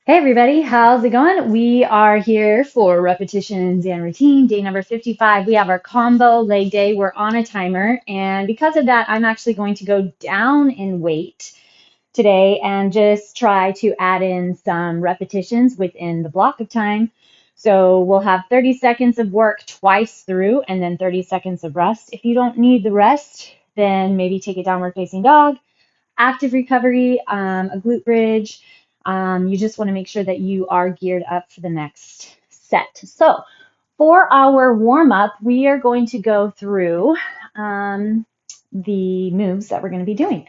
Hey everybody, how's it going? We are here for repetitions and routine, day number 55. We have our combo leg day. We're on a timer, and because of that, I'm actually going to go down in weight today and just try to add in some repetitions within the block of time. So we'll have 30 seconds of work twice through and then 30 seconds of rest. If you don't need the rest, then maybe take a downward facing dog, active recovery, a glute bridge. You just want to make sure that you are geared up for the next set. So for our warm up, we are going to go through the moves that we're going to be doing.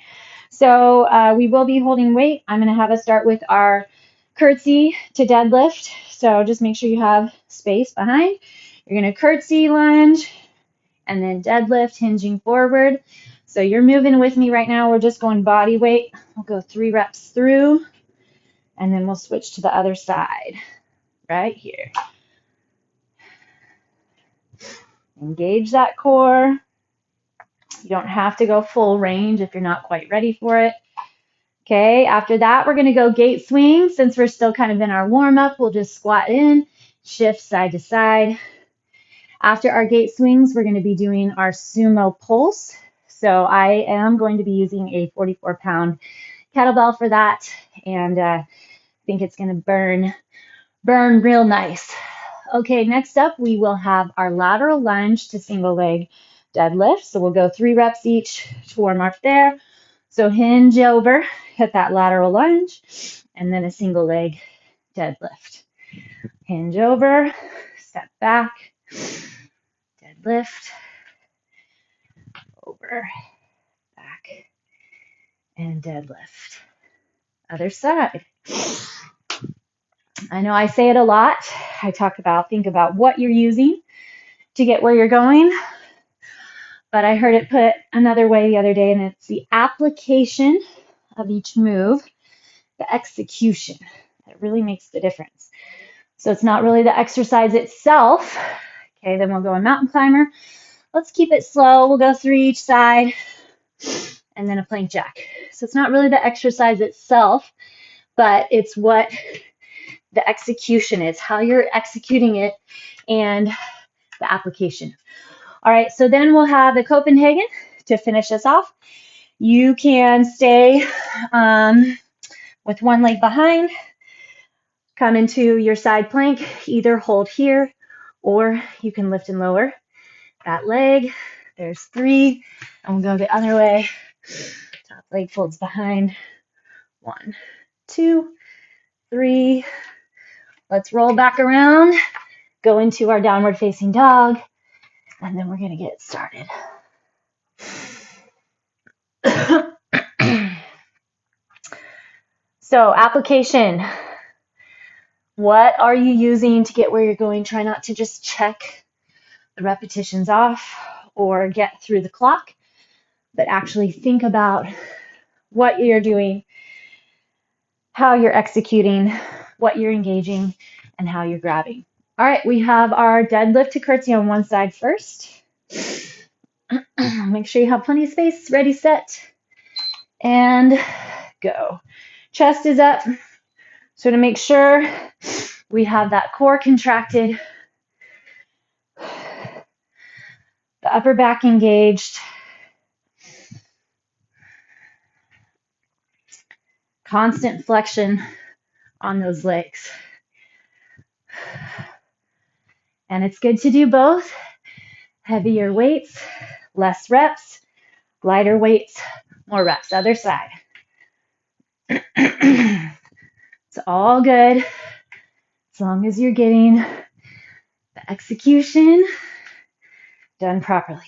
So we will be holding weight. I'm going to have us start with our curtsy to deadlift. So just make sure you have space behind. You're going to curtsy, lunge, and then deadlift, hinging forward. So you're moving with me right now. We're just going body weight. We'll go 3 reps through, and then we'll switch to the other side right here. Engage that core. You don't have to go full range if you're not quite ready for it. Okay, after that, we're going to go gate swing. Since we're still kind of in our warm-up, we'll just squat in, shift side to side. After our gate swings, we're going to be doing our sumo pulse. So I am going to be using a 44-pound kettlebell for that, and I think it's going to burn real nice. Okay, next up, we will have our lateral lunge to single leg deadlift. So we'll go 3 reps each to warm up there. So hinge over, hit that lateral lunge, and then a single leg deadlift. Hinge over, step back, deadlift, over, back, and deadlift. Other side. I know I say it a lot. I talk about, think about what you're using to get where you're going. But I heard it put another way the other day, and it's the application of each move, the execution that really makes the difference. So it's not really the exercise itself. Okay, then we'll go a mountain climber. Let's keep it slow. We'll go 3 each side, and then a plank jack. So it's not really the exercise itself, but it's what the execution is, how you're executing it, and the application. All right, so then we'll have the Copenhagen to finish us off. You can stay with one leg behind, come into your side plank, either hold here or you can lift and lower that leg. There's 3, and we'll go the other way. Top leg folds behind. 1, 2, 3. Let's roll back around, go into our downward facing dog, and then we're going to get started. So application. What are you using to get where you're going? Try not to just check the repetitions off or get through the clock, but actually think about what you're doing, how you're executing, what you're engaging, and how you're grabbing. All right, we have our deadlift to curtsy on one side first. Make sure you have plenty of space, ready, set, and go. Chest is up. So to make sure we have that core contracted, the upper back engaged, constant flexion on those legs. And it's good to do both. Heavier weights, less reps, lighter weights, more reps. Other side. It's all good as long as you're getting the execution done properly.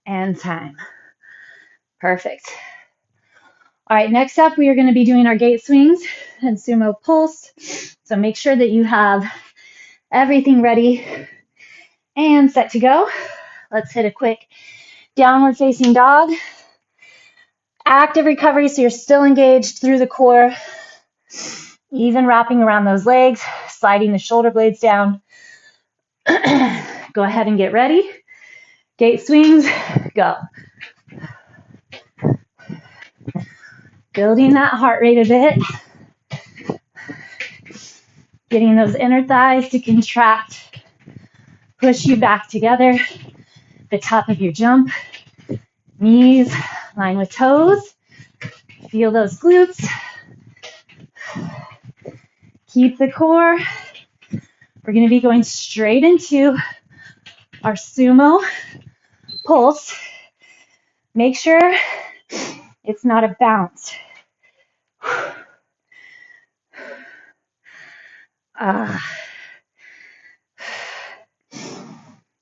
And time. Perfect. All right, next up, we are going to be doing our gate swings and sumo pulse. So make sure that you have everything ready and set to go. Let's hit a quick downward facing dog. Active recovery, so you're still engaged through the core, even wrapping around those legs, sliding the shoulder blades down. Go ahead and get ready. Gate swings, go. Building that heart rate a bit. Getting those inner thighs to contract. Push you back together. The top of your jump. Knees line with toes. Feel those glutes. Keep the core. We're going to be going straight into our sumo pulse. Make sure it's not a bounce.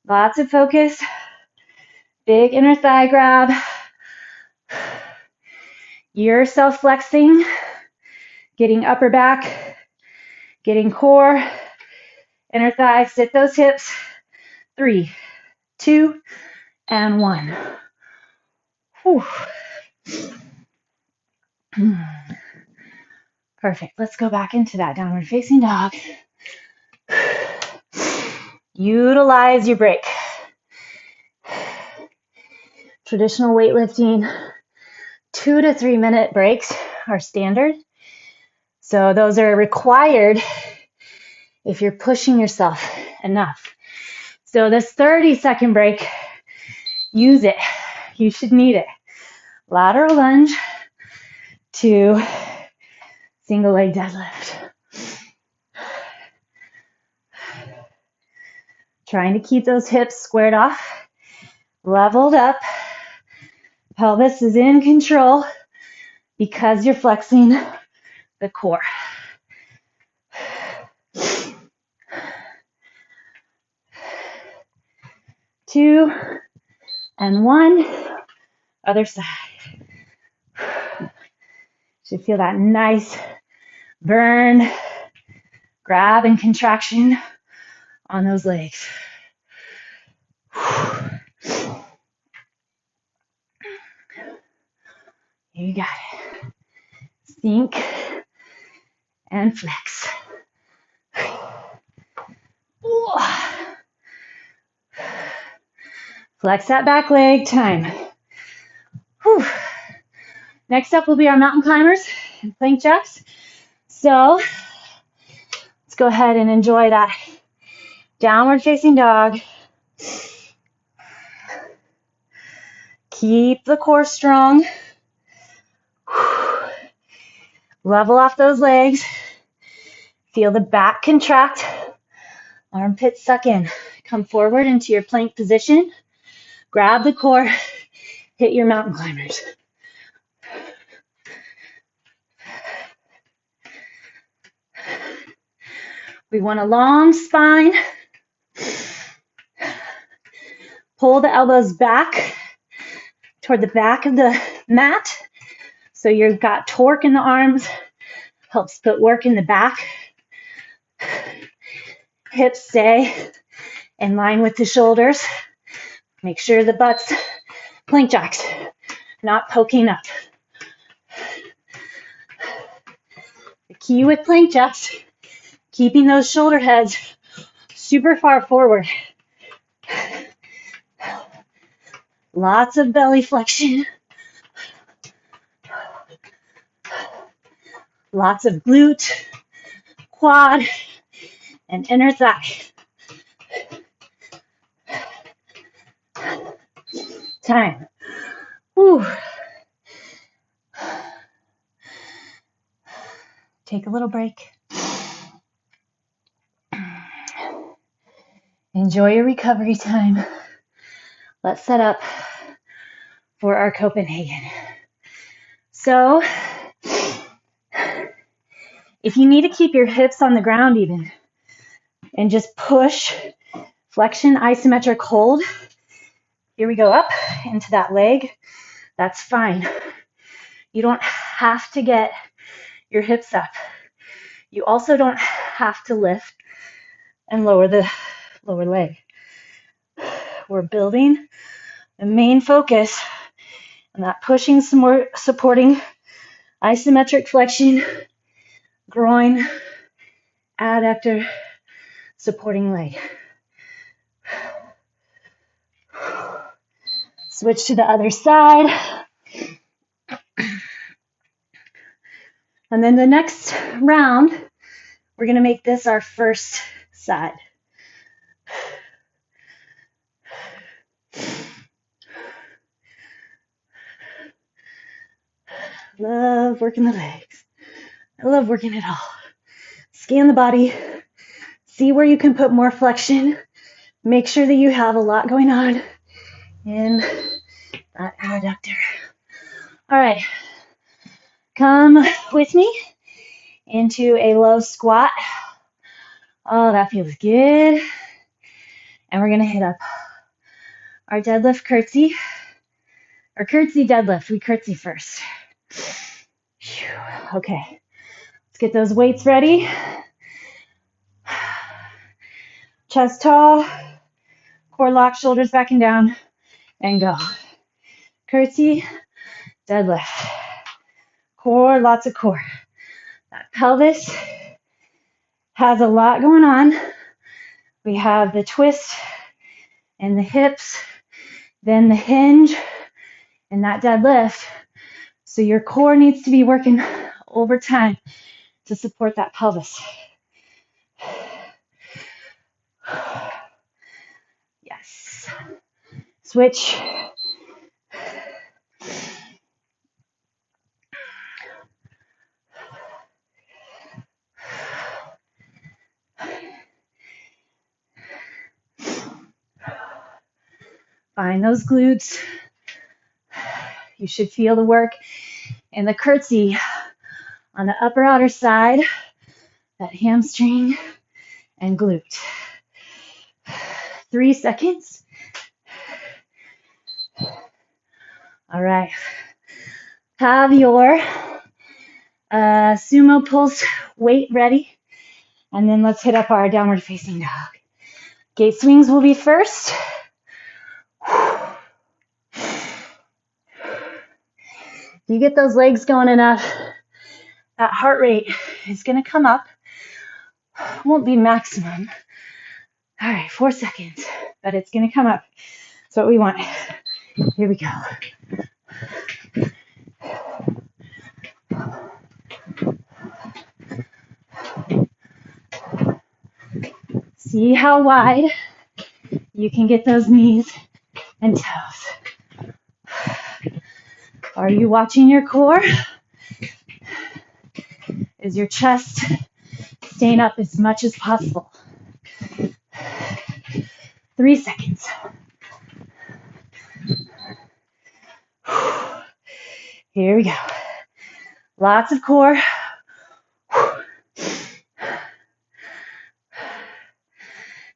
Lots of focus. Big inner thigh grab. You're self-flexing, getting upper back, getting core, inner thigh, sit those hips. 3, 2, and 1. Whew. Perfect. Let's go back into that downward facing dog. Utilize your break. Traditional weightlifting, 2 to 3 minute breaks are standard. So those are required if you're pushing yourself enough. So this 30-second break, use it. You should need it. Lateral lunge to single leg deadlift. Trying to keep those hips squared off, leveled up. Pelvis is in control because you're flexing the core. 2 and 1. Other side. Should feel that nice burn, grab and contraction on those legs. You got it. Sink and flex. Flex that back leg, time. Whew. Next up will be our mountain climbers and plank jacks. So let's go ahead and enjoy that downward facing dog. Keep the core strong. Level off those legs. Feel the back contract. Armpits suck in. Come forward into your plank position. Grab the core. Hit your mountain climbers. We want a long spine. Pull the elbows back toward the back of the mat. So you've got torque in the arms. Helps put work in the back. Hips stay in line with the shoulders. Make sure the butt's plank jacks, not poking up. The key with plank jacks, keeping those shoulder heads super far forward. Lots of belly flexion. Lots of glute, quad, and inner thigh. Time. Whew. Take a little break. Enjoy your recovery time. Let's set up for our Copenhagen. So, if you need to keep your hips on the ground even and just push, flexion, isometric hold. Here we go up into that leg. That's fine. You don't have to get your hips up. You also don't have to lift and lower the lower leg. We're building. The main focus And that pushing, some more supporting isometric flexion, groin, adductor, supporting leg. Switch to the other side. And then the next round, we're going to make this our first side. Love working the legs. I love working it all. Scan the body. See where you can put more flexion. Make sure that you have a lot going on in that adductor. All right. Come with me into a low squat. Oh, that feels good. And we're going to hit up our deadlift curtsy, or curtsy deadlift. We curtsy first. Okay, let's get those weights ready. Chest tall, core lock, shoulders back and down, and go. Curtsy, deadlift. Core, lots of core. That pelvis has a lot going on. We have the twist and the hips, then the hinge, and that deadlift. So your core needs to be working over time to support that pelvis. Yes. Switch. Find those glutes. You should feel the work in the curtsy on the upper outer side, that hamstring and glute. 3 seconds. All right. Have your sumo pulse weight ready. And then let's hit up our downward facing dog. Gate swings will be first. You get those legs going enough, that heart rate is going to come up. Won't be maximum. All right, 4 seconds, but it's going to come up. That's what we want. Here we go. See how wide you can get those knees and toes. Are you watching your core? Is your chest staying up as much as possible? 3 seconds. Here we go. Lots of core.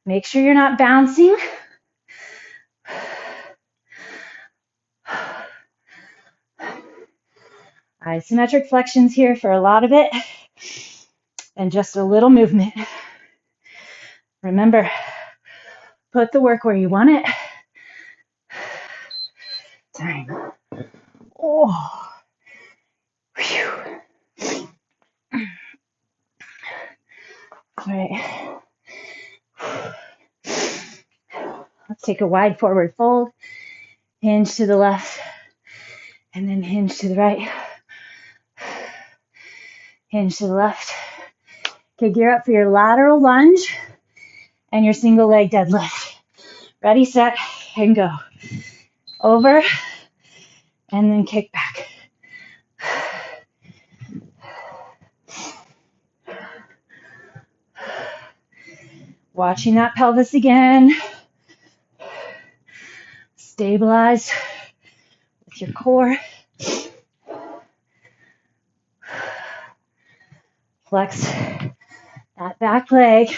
Make sure you're not bouncing. Isometric flexions here for a lot of it, and just a little movement. Remember, put the work where you want it. Time. Oh. Whew. All right. Let's take a wide forward fold. Hinge to the left, and then hinge to the right. Hinge to the left. Okay, gear up for your lateral lunge and your single leg deadlift. Ready, set, and go. Over, and then kick back. Watching that pelvis again. Stabilize with your core. Flex that back leg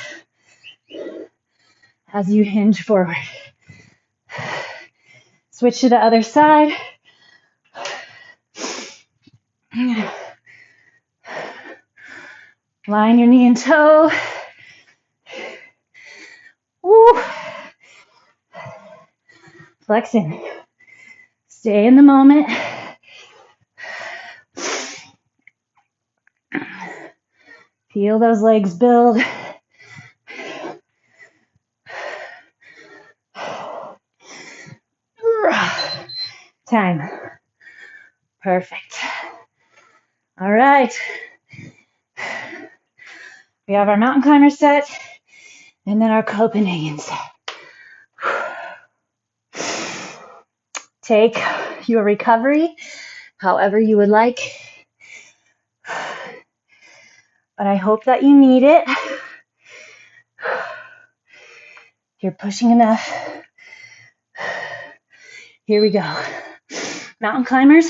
as you hinge forward. Switch to the other side. Line your knee and toe. Woo. Flexing. Stay in the moment. Feel those legs build. Time. Perfect. All right. We have our mountain climber set and then our Copenhagen set. Take your recovery however you would like, but I hope that you need it. You're pushing enough. Here we go. Mountain climbers.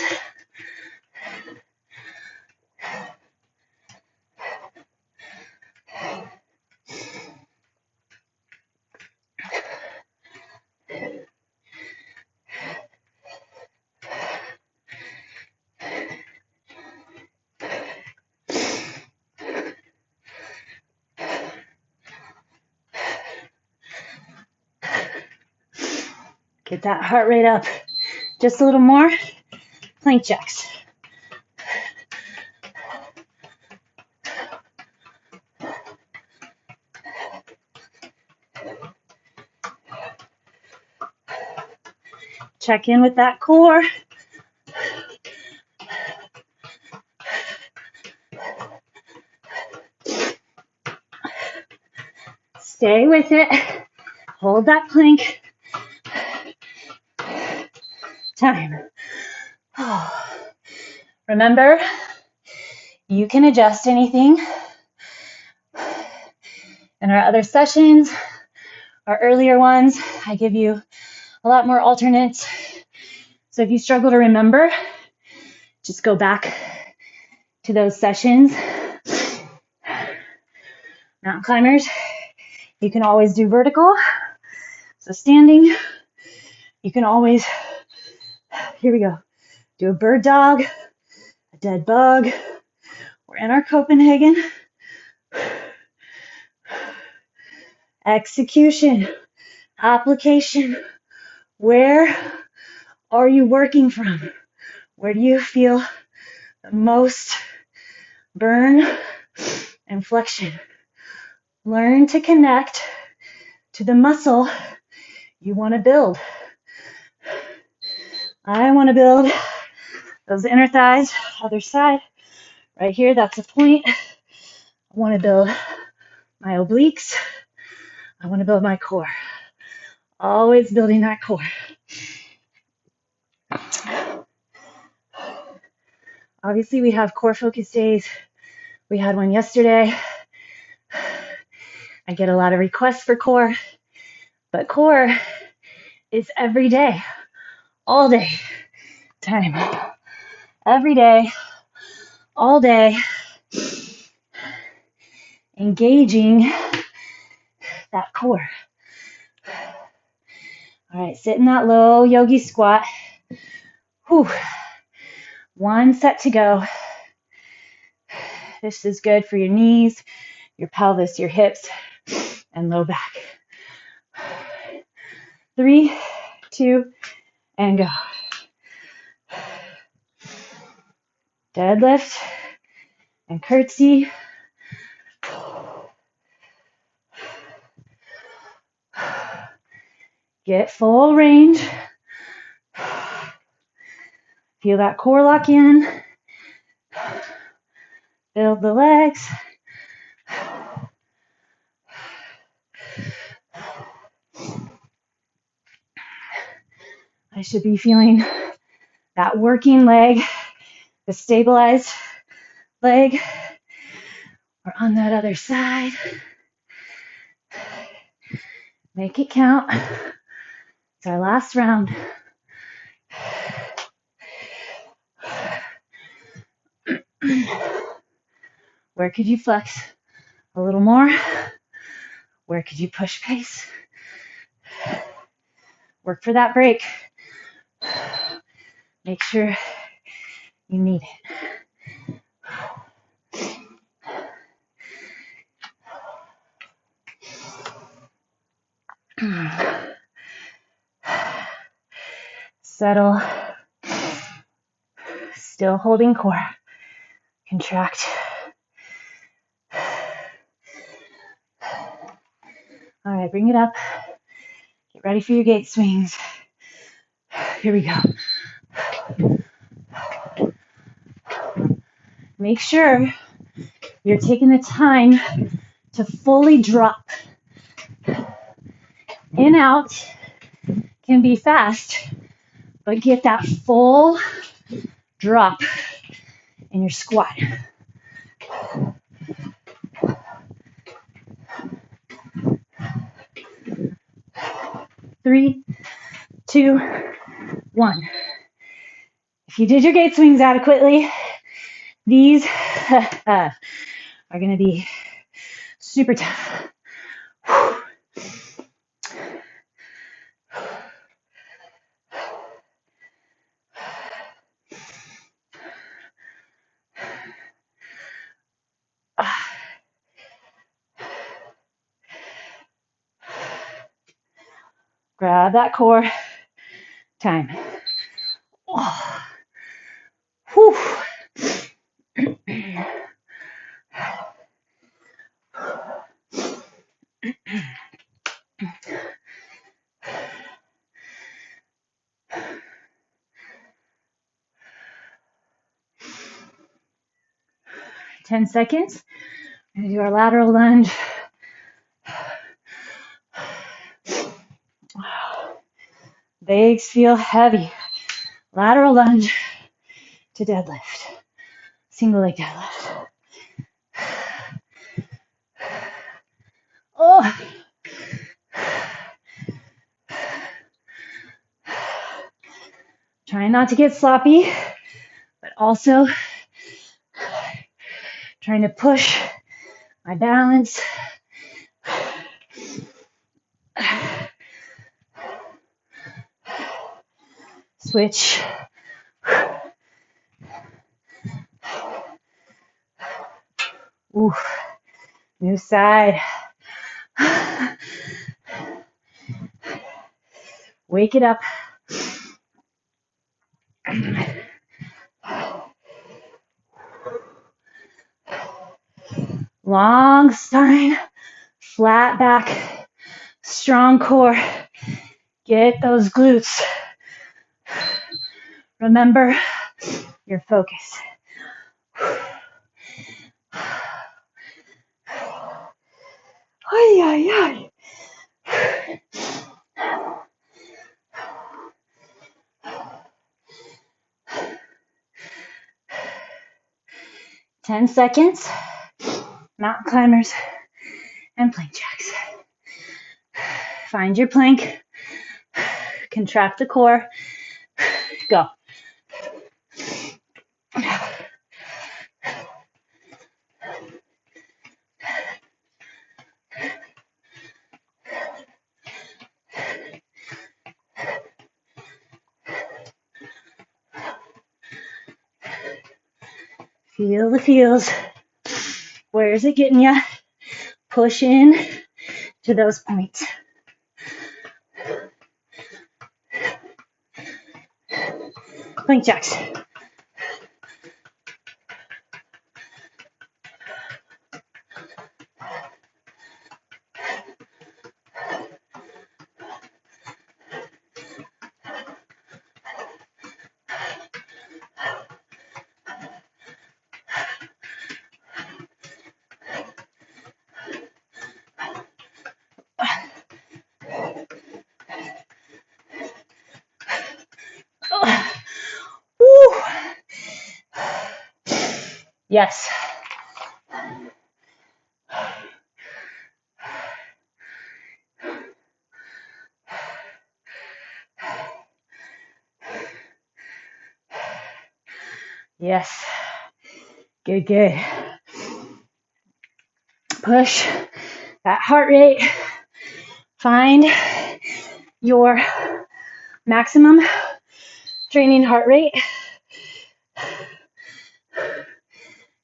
Get that heart rate up just a little more. Plank jacks. Check in with that core. Stay with it. Hold that plank. Time. Remember, you can adjust anything. In our other sessions, our earlier ones, I give you a lot more alternates. So if you struggle to remember, just go back to those sessions. Mountain climbers, you can always do vertical. So standing, you can always, here we go, do a bird dog, a dead bug. We're in our Copenhagen. Execution, application. Where are you working from? Where do you feel the most burn and flexion? Learn to connect to the muscle you want to build. I want to build those inner thighs, other side. Right here, that's a point. I want to build my obliques. I want to build my core. Always building that core. Obviously, we have core focus days. We had one yesterday. I get a lot of requests for core, but core is every day, all day time. Every day, all day, engaging that core. All right, sit in that low yogi squat. Whew. One set to go. This is good for your knees, your pelvis, your hips, and low back. 3, 2, and go. Deadlift and curtsy. Get full range. Feel that core lock in. Build the legs. I should be feeling that working leg, the stabilized leg. We're on that other side. Make it count. It's our last round. Where could you flex a little more? Where could you push pace? Work for that break. Make sure you need it. Settle Still holding core. Contract. All right, bring it up. Get ready for your gate swings. Here we go. Make sure you're taking the time to fully drop. In, out can be fast, but get that full drop in your squat. 3, 2, 1. If you did your gate swings adequately, these are going to be super tough. Grab that core. Time. Oh. Whew. 10 seconds. We're going to do our lateral lunge. Legs feel heavy. Lateral lunge to deadlift. Single leg deadlift. Oh. Trying not to get sloppy, but also trying to push my balance. Switch. Ooh. New side. Wake it up. Long spine, flat back, strong core. Get those glutes. Remember your focus. Ay, ay, ay. 10 seconds. Mountain climbers and plank jacks. Find your plank. Contract the core. Go. Feel the feels. Where is it getting you? Push in to those points. Plank jacks. Yes. Yes. Good, good. Push that heart rate. Find your maximum training heart rate.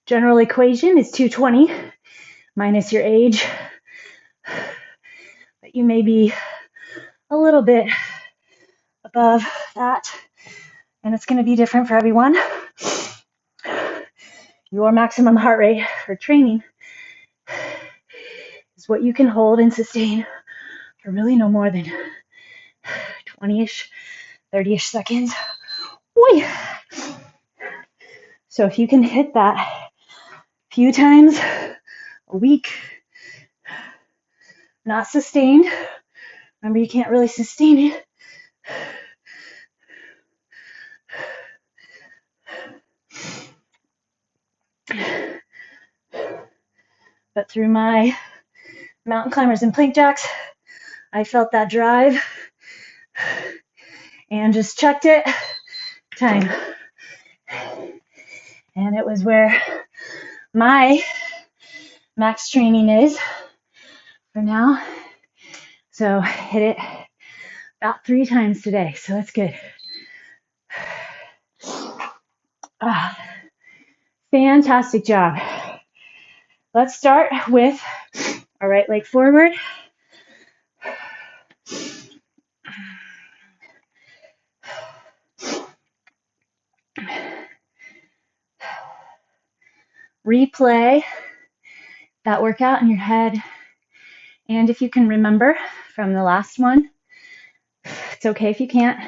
General equation is 220 minus your age. But you may be a little bit above that, and it's going to be different for everyone. Your maximum heart rate for training is what you can hold and sustain for really no more than 20-ish, 30-ish seconds. Oy. So if you can hit that a few times a week, not sustained, remember you can't really sustain it. But through my mountain climbers and plank jacks, I felt that drive and just checked it, time. And it was where my max training is for now. So hit it about 3 times today, so that's good. Fantastic job. Let's start with our right leg forward. Replay that workout in your head. And if you can remember from the last one, it's okay if you can't,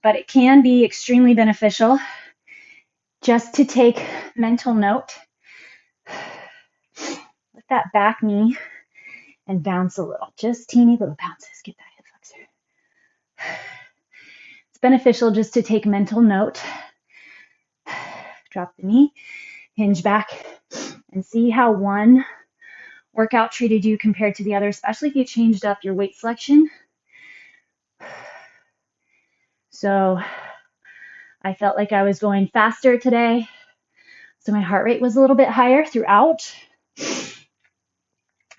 but it can be extremely beneficial just to take mental note. Let that back knee and bounce a little, just teeny little bounces. Get that hip flexor. It's beneficial just to take mental note. Drop the knee, hinge back, and see how one workout treated you compared to the other, especially if you changed up your weight selection. So I felt like I was going faster today, so my heart rate was a little bit higher throughout.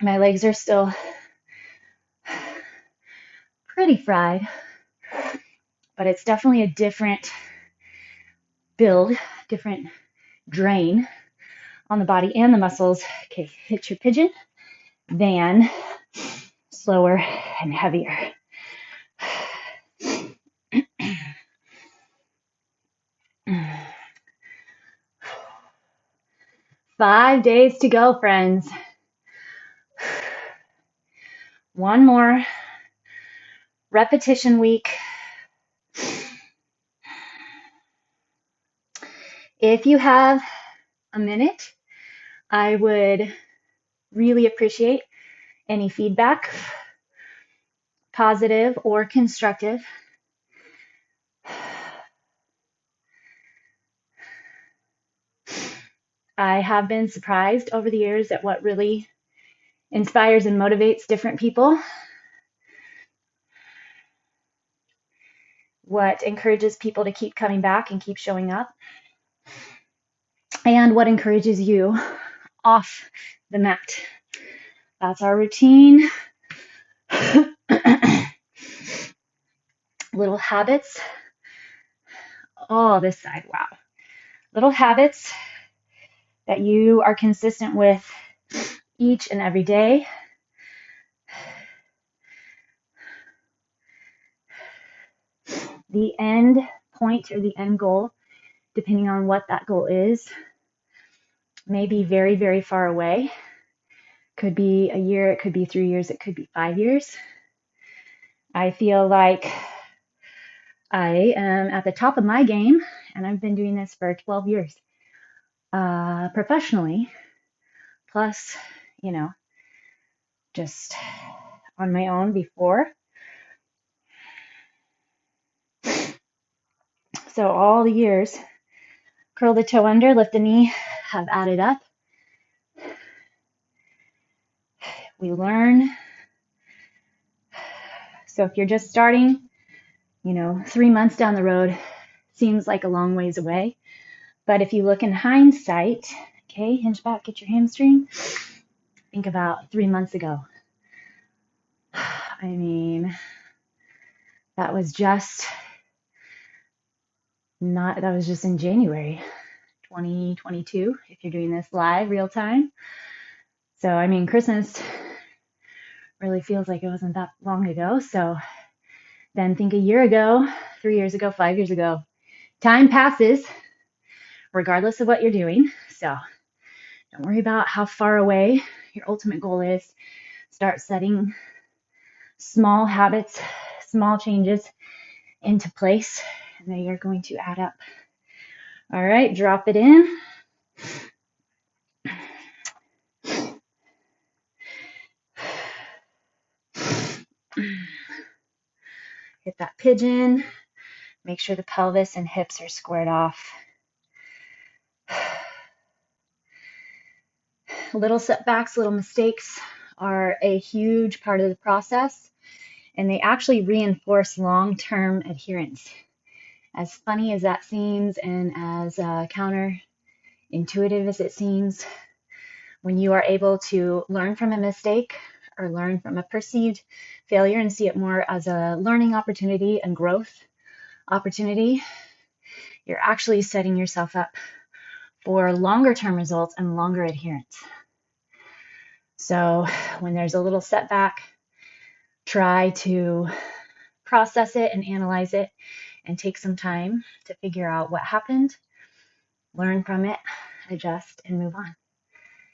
My legs are still pretty fried, but it's definitely a different build, different drain on the body and the muscles. Okay, hit your pigeon, than slower and heavier. 5 days to go, friends. One more repetition week. If you have a minute, I would really appreciate any feedback, positive or constructive. I have been surprised over the years at what really inspires and motivates different people, what encourages people to keep coming back and keep showing up, and what encourages you off the mat. That's our routine. Little habits. Oh, this side, wow. Little habits that you are consistent with each and every day. The end point or the end goal, depending on what that goal is, may be very, very far away. Could be a year, it could be 3 years, it could be 5 years. I feel like I am at the top of my game, and I've been doing this for 12 years professionally, plus, just on my own before. So all the years, curl the toe under, lift the knee, have added up. We learn. So if you're just starting, 3 months down the road seems like a long ways away. But if you look in hindsight, okay, hinge back, get your hamstring. Think about 3 months ago. I mean, that was just in January 2022, if you're doing this live, real time. So, I mean, Christmas really feels like it wasn't that long ago. So then think a year ago, 3 years ago, 5 years ago. Time passes regardless of what you're doing. So don't worry about how far away your ultimate goal is. Start setting small habits, small changes into place, and they are going to add up. All right, drop it in. Hit that pigeon. Make sure the pelvis and hips are squared off. Little setbacks, little mistakes are a huge part of the process, and they actually reinforce long-term adherence. As funny as that seems, and as counterintuitive as it seems, when you are able to learn from a mistake or learn from a perceived failure and see it more as a learning opportunity and growth opportunity, you're actually setting yourself up for longer term results and longer adherence. So when there's a little setback, try to process it and analyze it and take some time to figure out what happened, learn from it, adjust, and move on.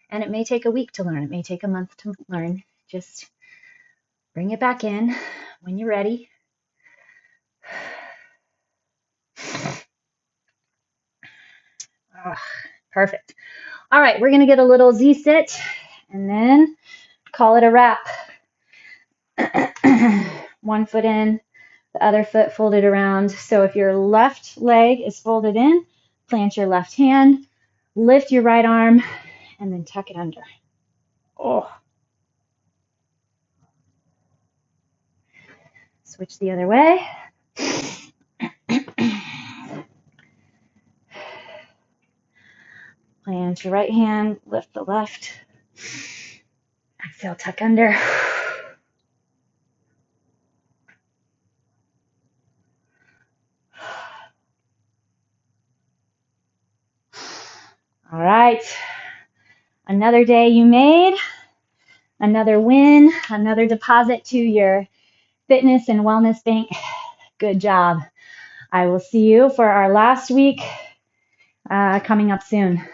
And it may take a week to learn. It may take a month to learn. Just bring it back in when you're ready. Oh, perfect. All right, we're going to get a little Z-sit and then call it a wrap. One foot in, the other foot folded around. So if your left leg is folded in, plant your left hand, lift your right arm, and then tuck it under. Oh. Switch the other way. Plant your right hand, lift the left. Exhale, tuck under. All right. Another day you made, another win, another deposit to your fitness and wellness bank. Good job. I will see you for our last week coming up soon.